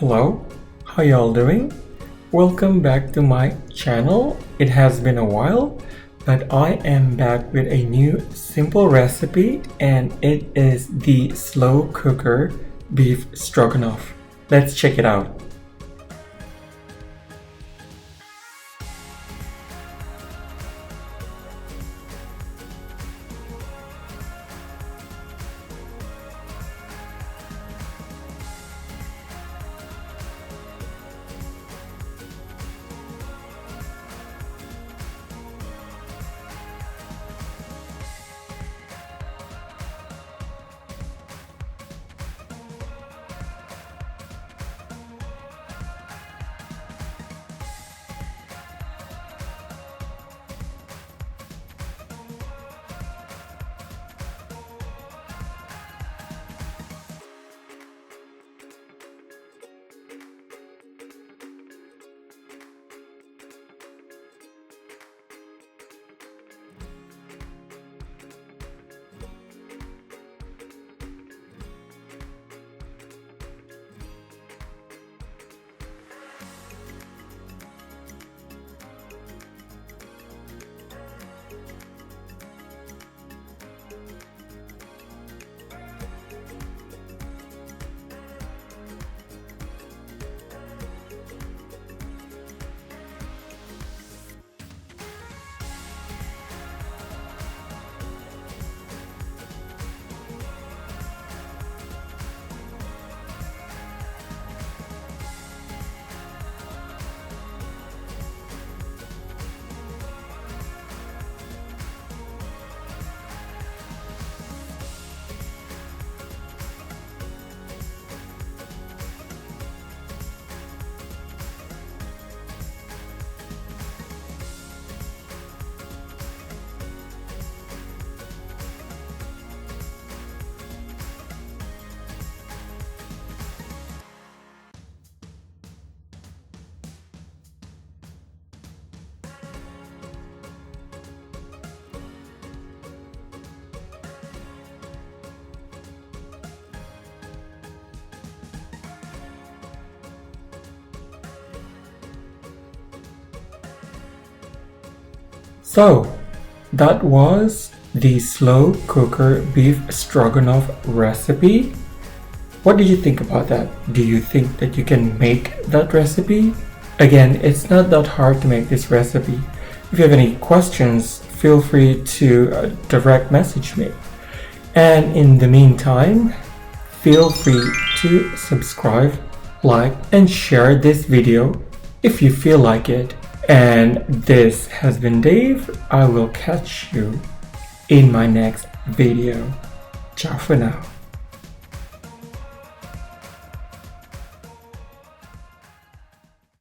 Hello, how y'all doing? Welcome back to my channel. It has been a while, but I am back with a new simple recipe and it is the slow cooker beef stroganoff. Let's check it out. So, that was the slow cooker beef stroganoff recipe. What did you think about that? Do you think that you can make that recipe? Again, it's not that hard to make this recipe. If you have any questions, feel free to direct message me. And in the meantime, feel free to subscribe, like, and share this video if you feel like it. And this has been Dave. I will catch you in my next video. Ciao for now.